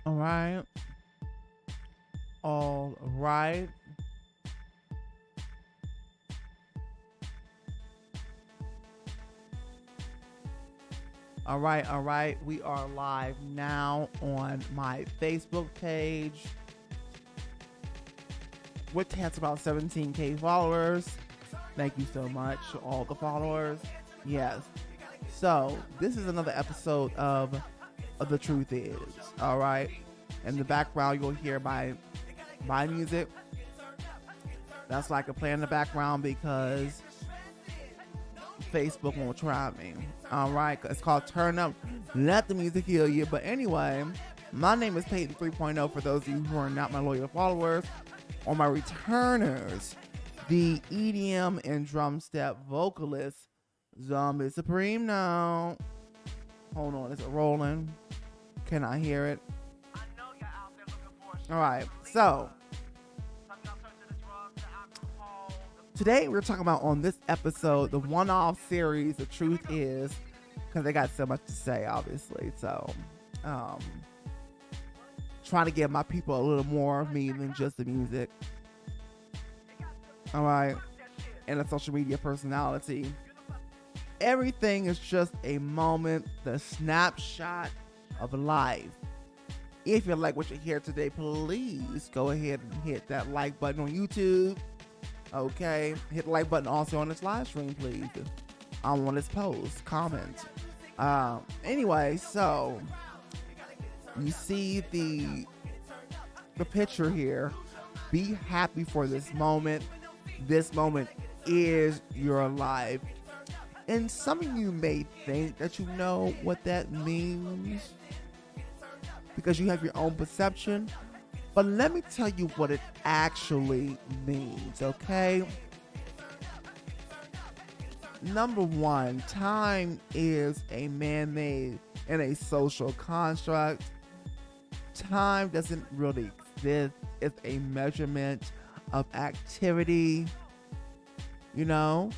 All right. All right. All right. All right. We are live now on my Facebook page, which has about 17K followers. Thank you so much to all the followers. Yes. So, this is another episode of The Truth Is. All right. In the background, you'll hear my music. That's like a play in the background because Facebook won't try me. All right, it's called Turn Up, Let the Music Heal You. But anyway, my name is Peyton 3.0 for those of you who are not my loyal followers or my returners. The EDM and drum step vocalist, Zombie Supreme now. Hold on, is it rolling? Can I hear it? All right, so today we're talking about on this episode the one-off series The Truth Is, because they got so much to say, obviously. So trying to give my people a little more of me than just the music. All right, and a social media personality. Everything is just a moment, the snapshot of life. If you like what you hear today, please go ahead and hit that like button on YouTube. Okay, hit the like button also on this live stream, please. On this post, comment. Anyway, so you see the picture here. Be happy for this moment. This moment is your life. And some of you may think that you know what that means because you have your own perception. But let me tell you what it actually means, okay? Number one, time is a man-made and a social construct. Time doesn't really exist. It's a measurement of activity, you know?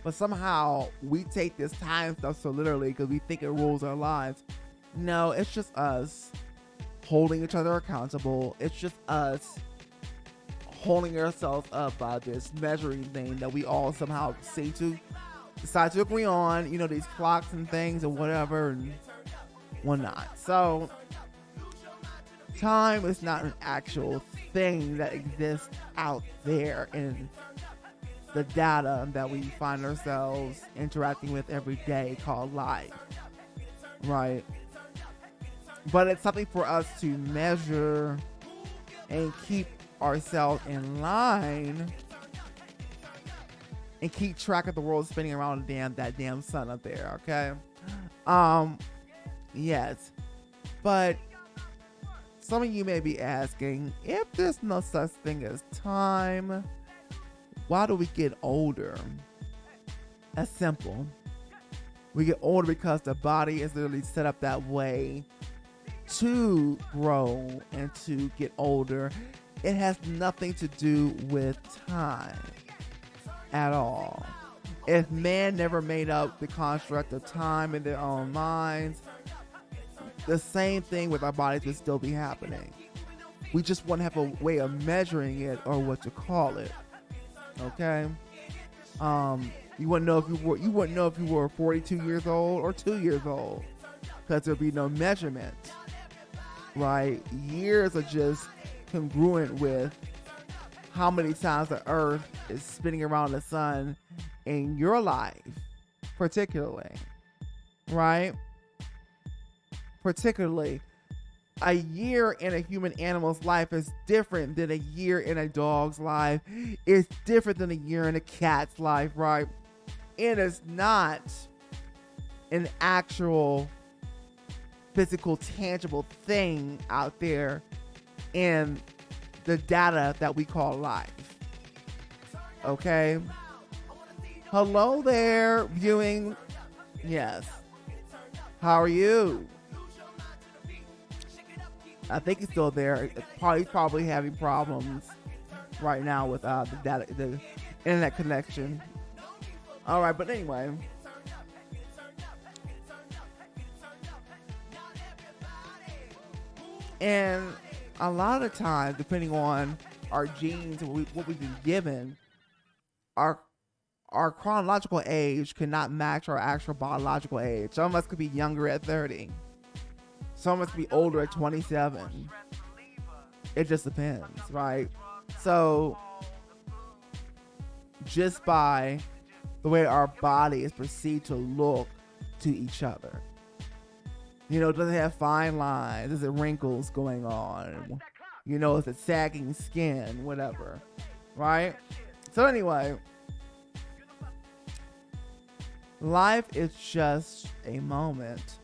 But somehow we take this time stuff so literally because we think it rules our lives. No, it's just us holding each other accountable. It's just us holding ourselves up by this measuring thing that we all somehow seem to decide to agree on. You know, these clocks and things and whatever and whatnot. So time is not an actual thing that exists out there in the data that we find ourselves interacting with every day called life, right? But it's something for us to measure and keep ourselves in line and keep track of the world spinning around that damn sun up there, okay? Yes. But some of you may be asking, if there's no such thing as time, why do we get older? That's simple. We get older because the body is literally set up that way to grow and to get older. It has nothing to do with time at all. If man never made up the construct of time in their own minds, the same thing with our bodies would still be happening. We just wouldn't have a way of measuring it or what to call it. Okay, you wouldn't know if you were 42 years old or 2 years old because there'd be no measurement, right? Years are just congruent with how many times the earth is spinning around the sun in your life, particularly, right? Particularly, a year in a human animal's life is different than a year in a dog's life. It's different than a year in a cat's life, right? It is not an actual physical, tangible thing out there in the data that we call life. Okay? Hello there, viewing. Yes. How are you? I think he's still there. He's probably having problems right now with the data, the internet connection. All right, but anyway, And a lot of times, depending on our genes and what we've been given, our our chronological age cannot match our actual biological age. Some of us could be younger at 30. Some of us could be older at 27. It just depends, right? So just by the way our body is perceived to look to each other. Does it have fine lines? Is it wrinkles going on? Is it sagging skin? Whatever, right? So anyway, life is just a moment,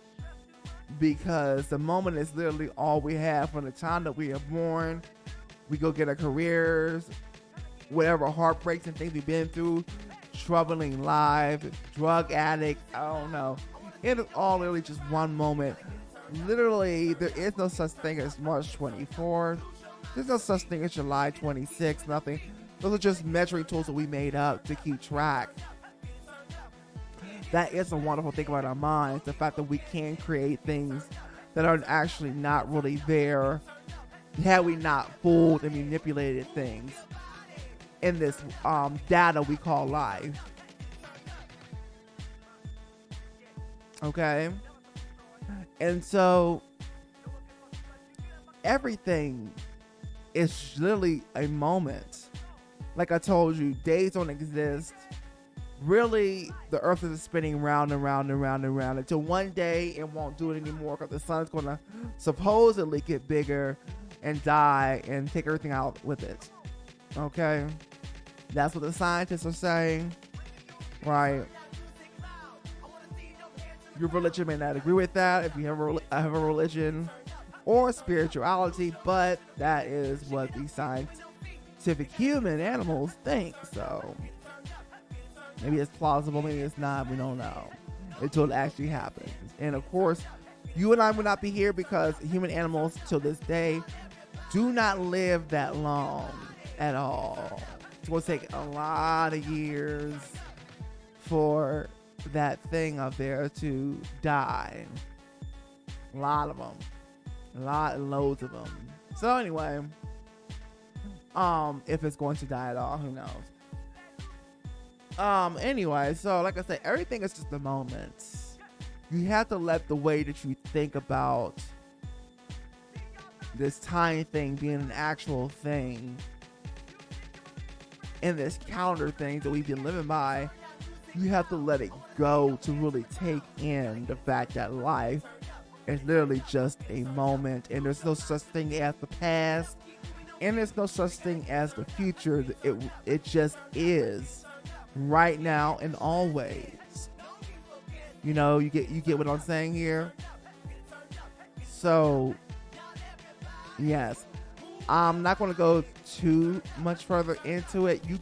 because the moment is literally all we have. From the time that we are born, we go get our careers, whatever heartbreaks and things we've been through, troubling life, drug addict, I don't know. It is all literally just one moment. Literally, there is no such thing as March 24th. There's no such thing as July 26th, nothing. Those are just measuring tools that we made up to keep track. That is a wonderful thing about our minds, the fact that we can create things that are actually not really there had we not fooled and manipulated things in this data we call life. Okay? And so everything is literally a moment. Like I told you, days don't exist. Really, the earth is spinning round and round and round and round until one day it won't do it anymore, because the sun's going to supposedly get bigger and die and take everything out with it. Okay? That's what the scientists are saying, right? Your religion may not agree with that if you have a religion or spirituality, but that is what the scientific human animals think. So maybe it's plausible, maybe it's not, we don't know until it actually happens. And of course, you and I would not be here because human animals to this day do not live that long at all. It's going to take a lot of years for that thing up there to die. A lot of them. Loads of them. So anyway, if it's going to die at all, who knows? Anyway, so like I said, everything is just a moment. You have to let the way that you think about this tiny thing being an actual thing, and this calendar thing that we've been living by, you have to let it go to really take in the fact that life is literally just a moment, and there's no such thing as the past, and there's no such thing as the future. It just is right now and always. You get what I'm saying here? So yes, I'm not going to go too much further into it. You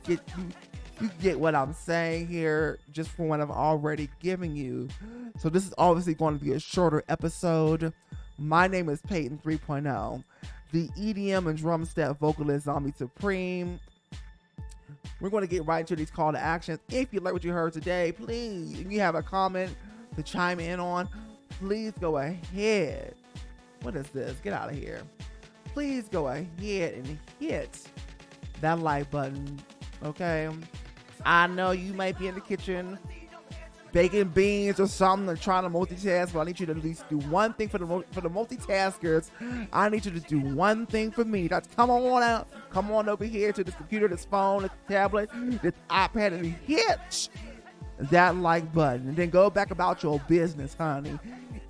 get what I'm saying here just from what I've already given you. So this is obviously going to be a shorter episode. My name is Peyton 3.0, the EDM and drum step vocalist Zombie Supreme. We're going to get right into these call to actions. If you like what you heard today, please, if you have a comment to chime in on, please go ahead. What is this? Get out of here. Please go ahead and hit that like button, okay? I know you might be in the kitchen baking beans or something and trying to multitask, but I need you to at least do one thing for the multitaskers. I need you to do one thing for me. That's come on over here to this computer, this phone, this tablet, this iPad, and hit that like button, and then go back about your business, honey.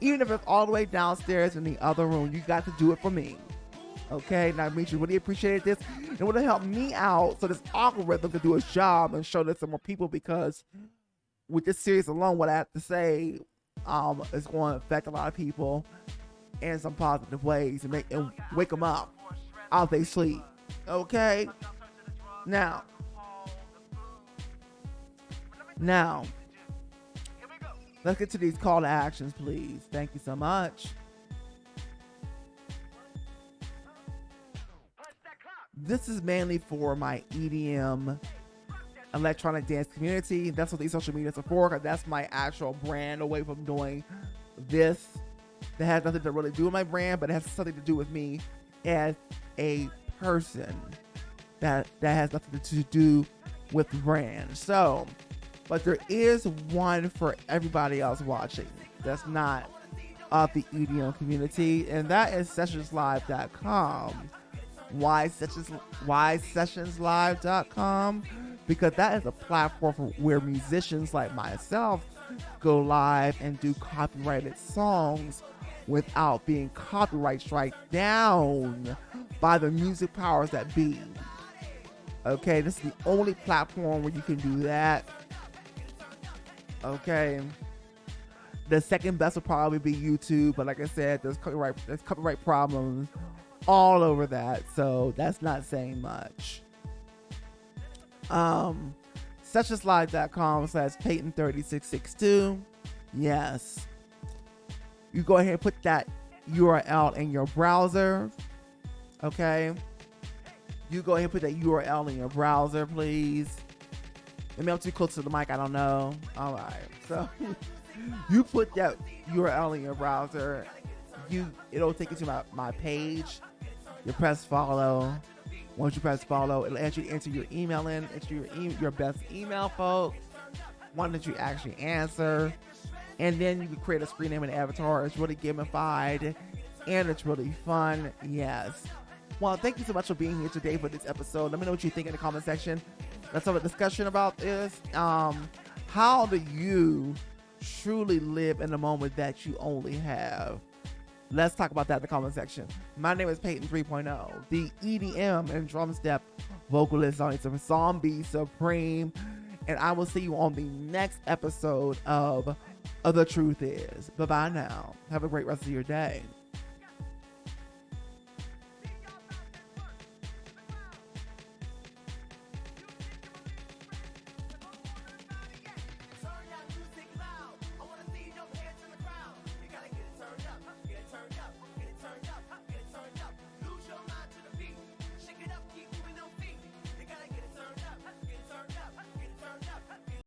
Even if it's all the way downstairs in the other room, you got to do it for me. Okay, now Demetri really appreciated this. It would have helped me out so this algorithm could do its job and show this to more people, because with this series alone, what I have to say is going to affect a lot of people in some positive ways and wake them up out they sleep. Okay, now let's get to these call to actions, please. Thank you so much. This is mainly for my EDM electronic dance community. That's what these social medias are for, because that's my actual brand away from doing this that has nothing to really do with my brand, but it has something to do with me as a person. That has nothing to do with the brand. So, but there is one for everybody else watching that's not of the EDM community, and that is sessionslive.com. Why sessionslive.com? Because that is a platform for where musicians like myself go live and do copyrighted songs without being copyright strike down by the music powers that be. Okay, this is the only platform where you can do that. Okay. The second best will probably be YouTube, but like I said, there's copyright problems all over that, so that's not saying much. Sessionslive.com/Peyton3662. Yes. You go ahead and put that URL in your browser. Okay. You go ahead and put that URL in your browser, please. Maybe I'm too close to the mic, I don't know. All right. So you put that URL in your browser. It'll take you to my page. You press follow. Once you press follow, it'll ask you to enter your email in. Enter your best email, folks. One that you actually answer. And then you can create a screen name and avatar. It's really gamified. And it's really fun. Yes. Well, thank you so much for being here today for this episode. Let me know what you think in the comment section. Let's have a discussion about this. How do you truly live in the moment that you only have? Let's talk about that in the comment section. My name is Peyton 3.0, the EDM and drum step vocalist on Zombie Supreme. And I will see you on the next episode of The Truth Is. Bye-bye now. Have a great rest of your day.